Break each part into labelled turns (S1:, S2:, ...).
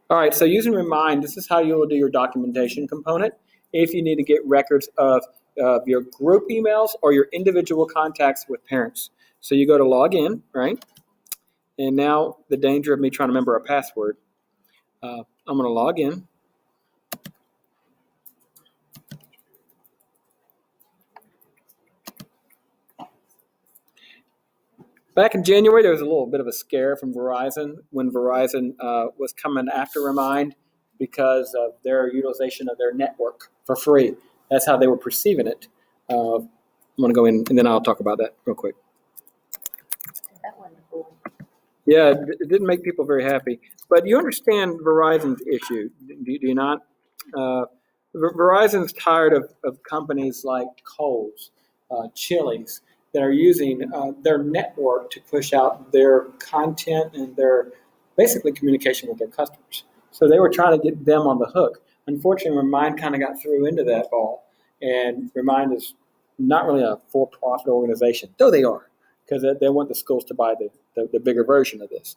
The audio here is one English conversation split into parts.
S1: All right, so using Remind, this is how you will do your documentation component if you need to get records of your group emails or your individual contacts with parents. So you go to log in, right? And now the danger of me trying to remember a password. I'm going to log in. Back in January, there was a little bit of a scare from Verizon when Verizon was coming after Remind because of their utilization of their network for free. That's how they were perceiving it. I'm going to go in, and then I'll talk about that real quick.
S2: That wonderful.
S1: Yeah, it didn't make people very happy. But you understand Verizon's issue, do you not? Verizon's tired of companies like Kohl's, Chili's, that are using their network to push out their content and their basically communication with their customers. So they were trying to get them on the hook. Unfortunately, Remind kind of got through into that ball, and Remind is not really a for-profit organization, though they are, because they want the schools to buy the bigger version of this.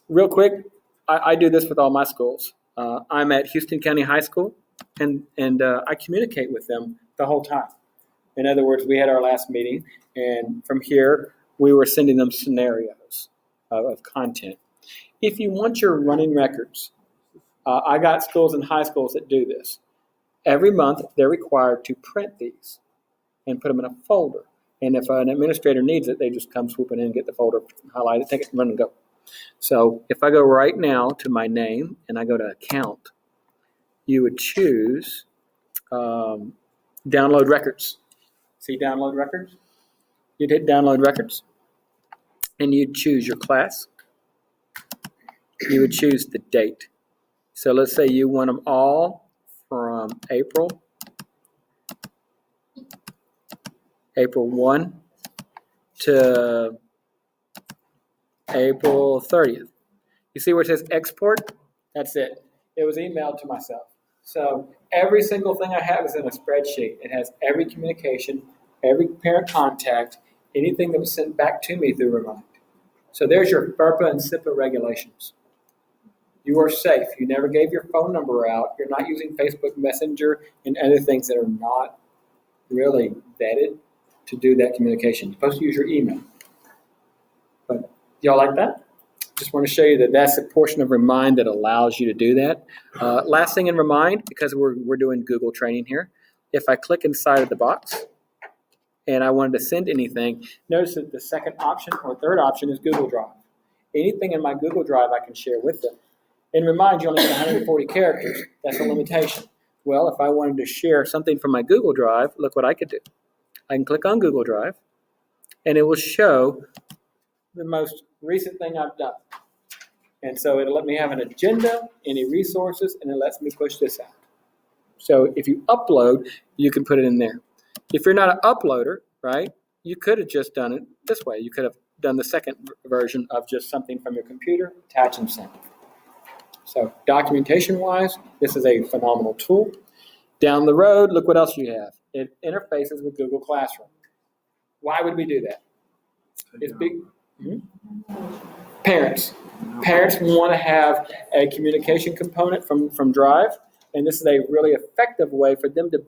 S1: Real quick, I do this with all my schools. I'm at Houston County High School, and I communicate with them the whole time. In other words, we had our last meeting, and from here, we were sending them scenarios of content. If you want your running records, I got schools and high schools that do this. Every month, they're required to print these and put them in a folder. And if an administrator needs it, they just come swooping in and get the folder, highlight it, take it, and run and go. So if I go right now to my name and I go to account, you would choose download records. See download records? You'd hit download records, and you'd choose your class. You would choose the date. So let's say you want them all from April 1 to April 30th. You see where it says export? That's it. It was emailed to myself. So every single thing I have is in a spreadsheet. It has every communication, every parent contact, anything that was sent back to me through Remind. So there's your FERPA and SIPA regulations. You are safe. You never gave your phone number out. You're not using Facebook Messenger and other things that are not really vetted to do that communication. You're supposed to use your email. But y'all like that? Just want to show you that that's a portion of Remind that allows you to do that. Last thing in Remind, because we're doing Google training here, if I click inside of the box and I wanted to send anything, notice that the second option or third option is Google Drive. Anything in my Google Drive I can share with them. In Remind, you only get 140 characters. That's a limitation. Well, if I wanted to share something from my Google Drive, look what I could do. I can click on Google Drive, and it will show the most recent thing I've done. And so it'll let me have an agenda, any resources, and it lets me push this out. So if you upload, you can put it in there. If you're not an uploader, right, you could have just done it this way. You could have done the second version of just something from your computer, attach and send. So documentation-wise, this is a phenomenal tool. Down the road, look what else you have. It interfaces with Google Classroom. Why would we do that? It's big. Parents want to have a communication component from Drive, and this is a really effective way for them to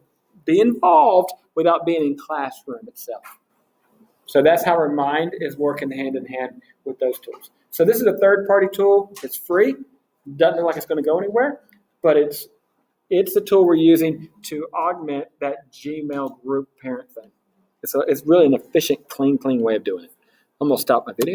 S1: be involved without being in classroom itself. So that's how Remind is working hand in hand with those tools. So this is a third-party tool. It's free. Doesn't look like it's going to go anywhere, but it's the tool we're using to augment that Gmail group parent thing. It's really an efficient, clean way of doing it. I'm going to stop my video.